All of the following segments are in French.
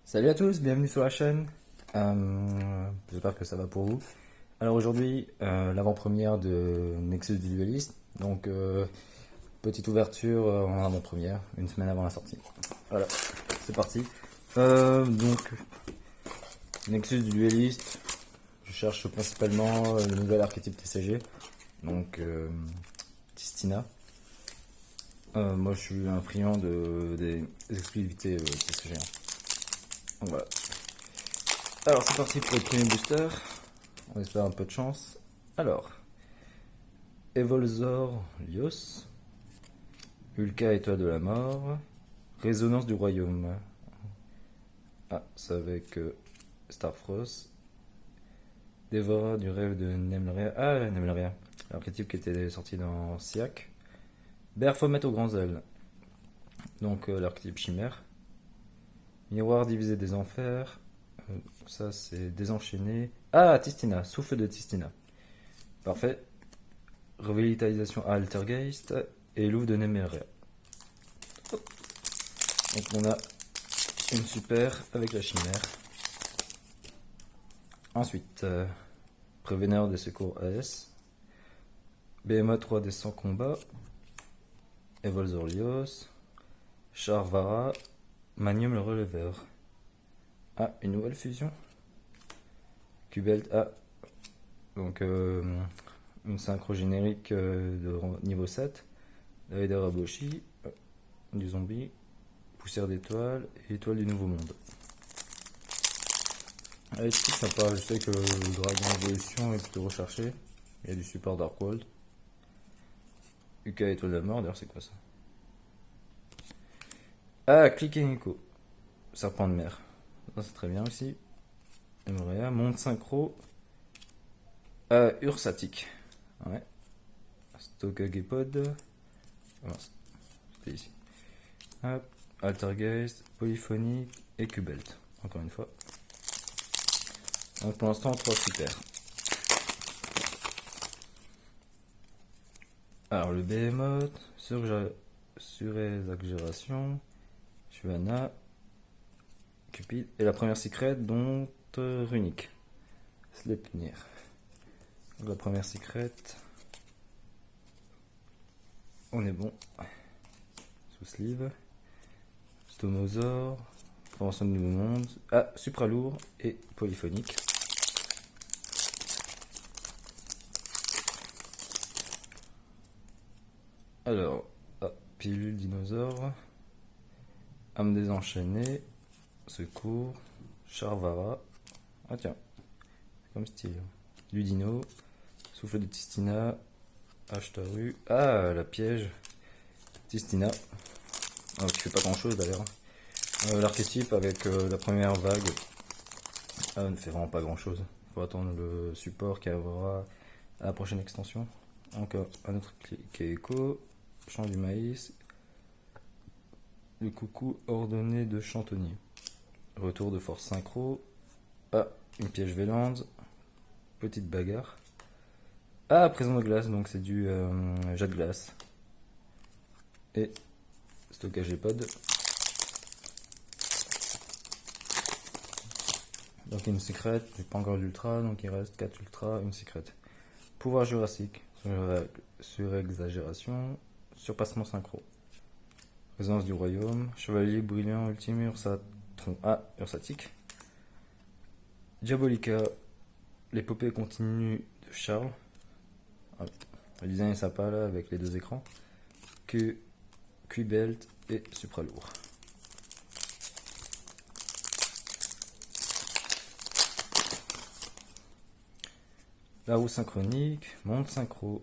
Salut à tous, bienvenue sur la chaîne. J'espère que ça va pour vous. Alors aujourd'hui, l'avant-première de Nexus du Duelist. Donc, petite ouverture en avant-première, une semaine avant la sortie. Voilà, c'est parti. Donc, Nexus du Duelist, je cherche principalement le nouvel archétype TCG. Donc, Tistina. Moi, je suis un friand des exclusivités TCG. Donc voilà. Alors c'est parti pour le premier booster. On espère un peu de chance. Alors, Evolzor Lios, Ulka Étoile de la Mort, Résonance du Royaume. Ah, c'est avec Starfrost, Dévora du rêve de Nemleria. Ah, Nemleria, l'archétype qui était sorti dans Siak. Berfomet aux grands ailes, donc l'archétype chimère. Miroir divisé des enfers. Ça c'est désenchaîné. Ah, Tistina, souffle de Tistina. Parfait. Revitalisation à Altergeist et Loup de Nemeria. Donc on a une super avec la chimère. Ensuite, Préveneur des secours AS. BMA 3D sans combat. Evolzorlios. Charvara. Magnum le releveur. Ah, une nouvelle fusion. Cubelt A. Donc une synchro générique de niveau 7. Raider Aboshi. Du zombie. Poussière d'étoiles et étoile du nouveau monde. Allez, c'est sympa, je sais que le dragon évolution est plutôt recherché. Il y a du support Darkworld. UK étoile de la mort, d'ailleurs c'est quoi ça? Ah, Click and Echo. Serpent de mer. Ça c'est très bien aussi. Emerea, Monde Synchro. Ursatic. Ouais. Stokagepod. Oh, c'était ici. Hop. Altergeist, Polyphonique et Cubelt. Encore une fois. Donc pour l'instant, 3 super. Alors le Behemoth, Surexagération, Shuana, Cupid, et la première secret dont Runic. Sleipnir. Donc la première secret. On est bon. Sous sleeve. Stomosaur. Formation de nouveau monde. Ah, supralourd et polyphonique. Alors, pilule dinosaure. Âme désenchaînée. Secours. Charvara. Ah tiens, c'est comme style. Ludino. Souffle de Tistina. Ashtaru. Ah, la piège. Tistina. Qui fait pas grand chose d'ailleurs. L'archétype avec la première vague ne fait vraiment pas grand chose. Il faut attendre le support qui arrivera à la prochaine extension. Encore un autre qui est écho. Champ du maïs. Le coucou ordonné de chantonnier. Retour de force synchro. Ah, une piège vélande. Petite bagarre. Ah, prison de glace, donc c'est du jet de glace. Et stockage pod. Donc une secrète, j'ai pas encore d'ultra, donc il reste 4 ultra, une secrète. Pouvoir jurassique, surexagération, surpassement synchro. Résonance du royaume, chevalier brillant, ultime Ursatron A, Ursatic. Diabolica, l'épopée continue de Charles. Ah, le design est sympa là avec les deux écrans. Q-Belt et supralourd. La roue synchronique, monde synchro,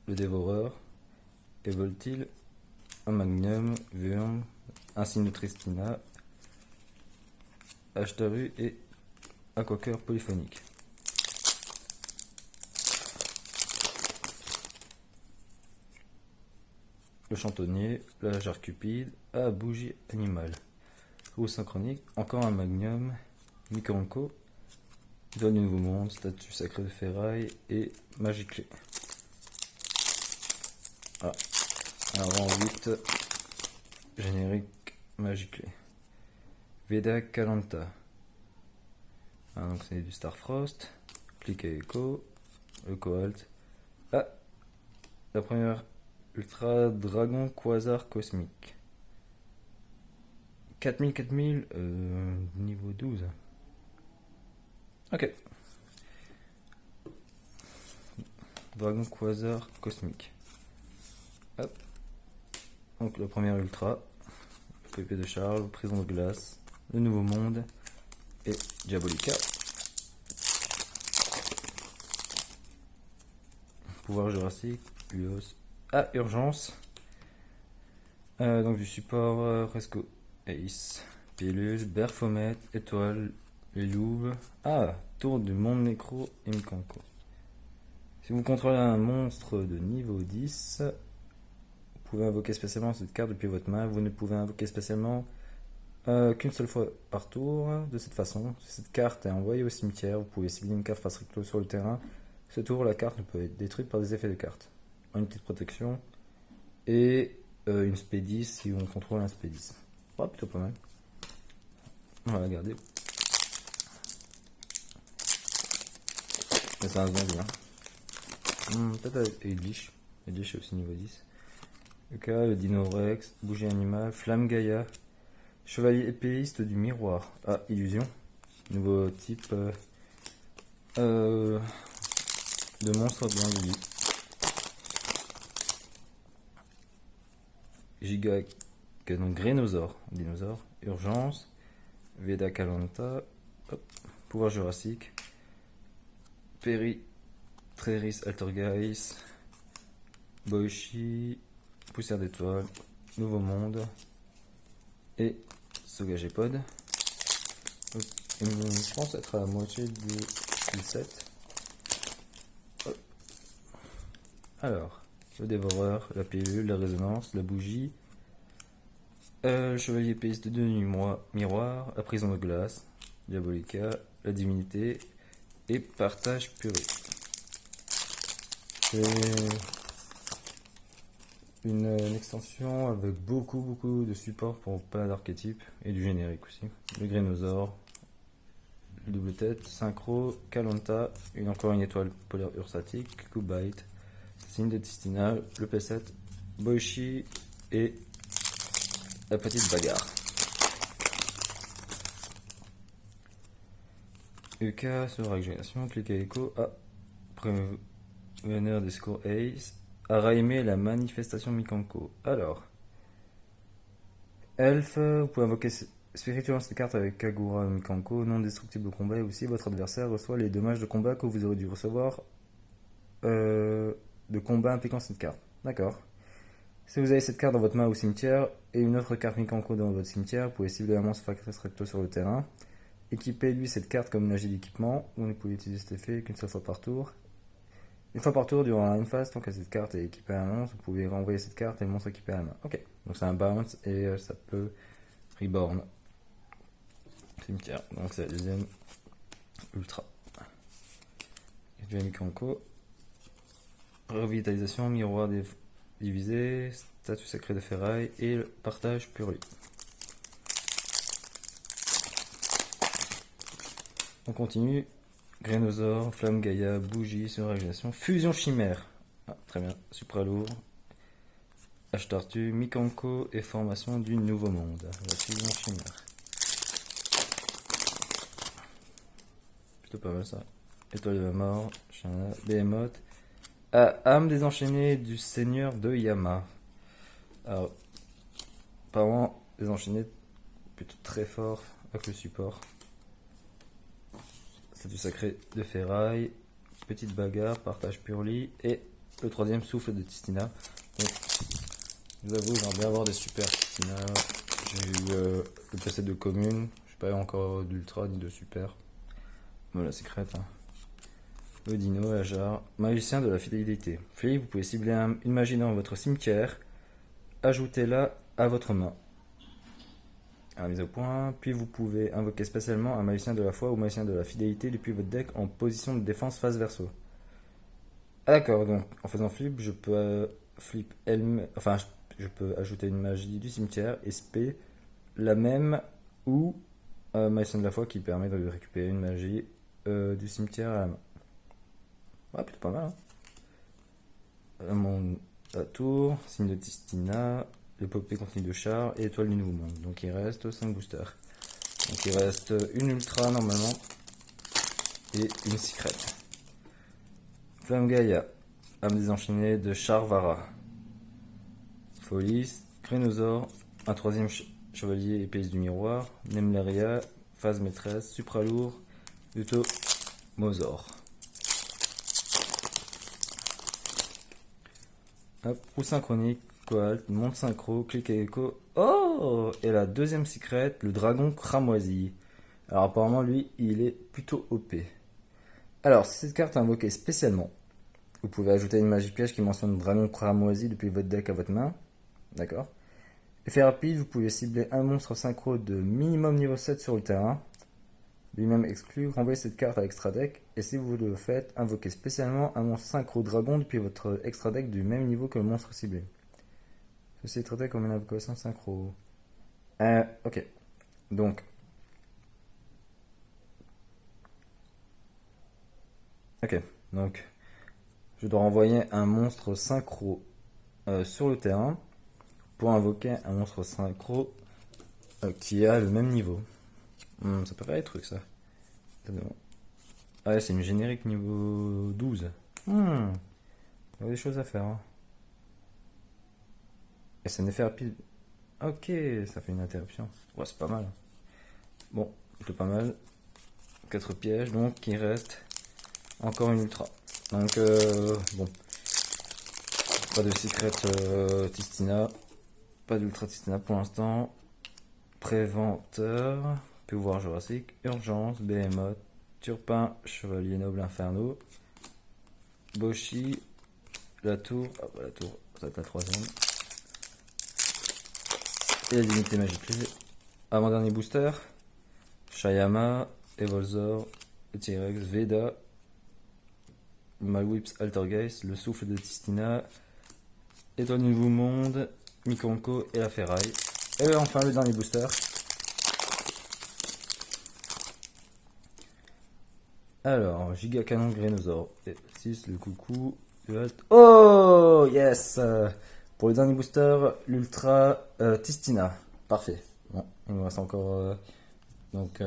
le dévoreur, Evoltil, un magnum, Vurm, un signe de Tristina, Ashtaru et Aquaker polyphonique. Le chantonnier, la jarre cupide, à bougie animale. Roue synchronique, encore un magnum, Mikoronko, Étoile du nouveau monde, statue sacrée de ferraille et magie clé. Voilà. Alors en 8, générique magie clé. Veda Kalanta. Ah, donc c'est du Starfrost. Click et Echo. Echo Alt. Ah, la première Ultra Dragon Quasar Cosmique. 4000, niveau 12. Ok. Dragon Quasar Cosmique. Hop. Donc la première Ultra. Pépé de Charles, Prison de Glace, Le Nouveau Monde et Diabolica. Pouvoir Jurassique, Uos. Ah, Urgence. Donc du support Resco Ace, Pilule, Berfomet, Étoile, les Louves. Ah, Tour du Monde Nécro et Mikanko. Si vous contrôlez un monstre de niveau 10, vous pouvez invoquer spécialement cette carte depuis votre main. Vous ne pouvez invoquer spécialement qu'une seule fois par tour. De cette façon, si cette carte est envoyée au cimetière, vous pouvez cibler une carte face recto sur le terrain. Ce tour, la carte ne peut être détruite par des effets de carte. Une petite protection et une SP10 si on contrôle un SP10. Oh, plutôt pas mal. On va la garder. Mais ça reste bien. Peut-être avec Edlich. Edlich est aussi niveau 10. Le Dino Rex, Bougie Animale, Flamme Gaïa, Chevalier épéiste du miroir. Ah, Illusion. Nouveau type de monstre bien joli. Giga Canon Grénosaure. Dinosaure. Urgence. Veda Kalanta. Hop. Pouvoir Jurassique. Peri. Tréris Altergeist. Boishi. Poussière d'étoile. Nouveau Monde. Et Sogagépod. Je pense être à la moitié du set. Alors, le dévoreur, la pilule, la résonance, la bougie, le chevalier épéiste de miroir, la prison de glace, Diabolica, la divinité et partage puré. C'est une extension avec beaucoup de support pour plein d'archétypes et du générique aussi. Le Grénosaure, le double tête, synchro, Kalanta, encore une étoile polaire ursatique, Kubite, signe de Tistina, le P7, Boishi et la petite bagarre. UK sur régulation, clic à écho, préveneur des scores Ace, Araime la manifestation Mikanko. Alors, Elf, vous pouvez invoquer spirituellement cette carte avec Kagura Mikanko, non destructible au combat, et aussi votre adversaire reçoit les dommages de combat que vous aurez dû recevoir de combat impliquant cette carte. D'accord. Si vous avez cette carte dans votre main au cimetière et une autre carte Mikanko dans votre cimetière, vous pouvez cibler un monstre face recto sur le terrain. Équipez lui cette carte comme une magie d'équipement. Vous ne pouvez utiliser cet effet qu'une seule fois par tour. Une fois par tour durant une phase, tant que cette carte est équipée à un monstre, vous pouvez renvoyer cette carte et le monstre équipé à la main. Ok, donc c'est un bounce et ça peut reborn. Cimetière, donc c'est la deuxième ultra. Et du Mikanko. Revitalisation, miroir divisé, statue sacrée de ferraille et le partage puré. On continue. Grénosaure, Flamme Gaïa, Bougie, Surrégulation, Fusion Chimère. Ah, très bien, Supra lourd. H-Tartu, Mikanko et formation du Nouveau Monde. La Fusion Chimère. Plutôt pas mal ça. Étoile de la mort, Behemoth. Âme désenchaînée du Seigneur de Yama. Alors, apparemment, désenchaîné plutôt très fort avec le support. Statue sacrée de ferraille, petite bagarre, partage purli et le troisième souffle de Tistina. Donc, je vous avoue, j'aimerais bien avoir des super Tistina. J'ai eu le PC de commune, je n'ai pas eu encore d'ultra ni de super. Voilà, secrète. Hein. Le dino, la jarre, magicien de la fidélité. Puis vous pouvez cibler une magie dans votre cimetière, ajoutez-la à votre main. À mise au point, puis vous pouvez invoquer spécialement un magicien de la foi ou magicien de la fidélité depuis votre deck en position de défense face verso. Ah d'accord, donc en faisant flip, je peux je peux ajouter une magie du cimetière et spé la même ou Maïson de la foi qui permet de récupérer une magie du cimetière à la main. Ouais, plutôt pas mal. Hein. La tour, signe de Tistina, l'épopée continue de char et étoile du nouveau monde. Donc il reste 5 boosters. Donc il reste une ultra normalement et une secret. Flamme Gaïa, âme désenchaînée de Charvara. Folis, Crénosaure, un troisième chevalier épaisse du miroir, Nemleria, phase maîtresse, supralourd, Uto, Mozor. Hop, roue synchronique, Coalt, monde synchro, clic et écho. Oh! Et la deuxième secret, le dragon cramoisi. Alors apparemment lui, il est plutôt OP. Alors, si cette carte est invoquée spécialement, vous pouvez ajouter une magie piège qui mentionne dragon cramoisi depuis votre deck à votre main. D'accord. Effet rapide, vous pouvez cibler un monstre synchro de minimum niveau 7 sur le terrain. Lui-même exclu, renvoyez cette carte à l'extra deck. Et si vous le faites, invoquez spécialement un monstre synchro dragon depuis votre extra deck du même niveau que le monstre ciblé. Ceci est traité comme une invocation synchro. Ok. Donc. Ok. Donc. Je dois renvoyer un monstre synchro sur le terrain pour invoquer un monstre synchro qui a le même niveau. Ça peut faire des trucs ça. Ah ouais, c'est une générique niveau 12. Il y a des choses à faire. Hein. Et c'est un effet rapide. Ok, ça fait une interruption. Ouais, c'est pas mal. Bon, plutôt pas mal. 4 pièges, donc il reste encore une ultra. Donc, bon. Pas de secret Tistina. Pas d'ultra Tistina pour l'instant. Préventeur. Pouvoir jurassique. Urgence. Behemoth. Turpin. Chevalier noble inferno. Boshi. La tour. Ah bah la tour, ça va être la troisième. Et la divinité magique. Avant-dernier booster. Shayama. Evolzor. T-Rex. Veda. Malwips Altergeist. Le souffle de Tistina. Étoile du Nouveau Monde. Mikonko et la ferraille. Et enfin le dernier booster. Alors, Giga Canon Grénosaure. Et 6, le coucou. Oh yes. Pour le dernier booster, l'Ultra Tistina. Parfait. Bon, il me reste encore donc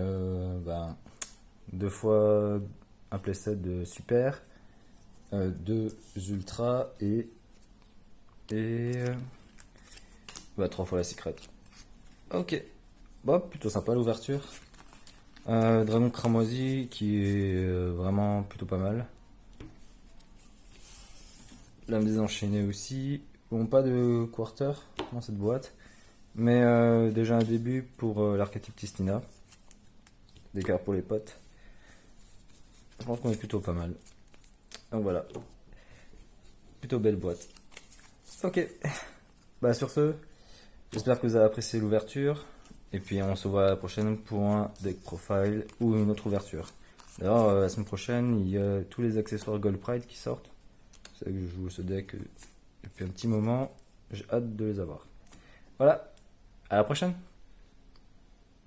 deux fois un playset de super, deux ultras et trois fois la secret. Ok. Bon, plutôt sympa l'ouverture. Dragon cramoisi qui est vraiment plutôt pas mal. Lame désenchaînée aussi. Bon, pas de quarter dans cette boîte. Mais déjà un début pour l'archétype Tistina. Des cartes pour les potes. Je pense qu'on est plutôt pas mal. Donc voilà. Plutôt belle boîte. Ok. Bah sur ce, j'espère que vous avez apprécié l'ouverture. Et puis on se voit la prochaine pour un deck profile ou une autre ouverture. D'ailleurs, la semaine prochaine, il y a tous les accessoires Gold Pride qui sortent. C'est vrai que je joue ce deck depuis un petit moment. J'ai hâte de les avoir. Voilà, à la prochaine!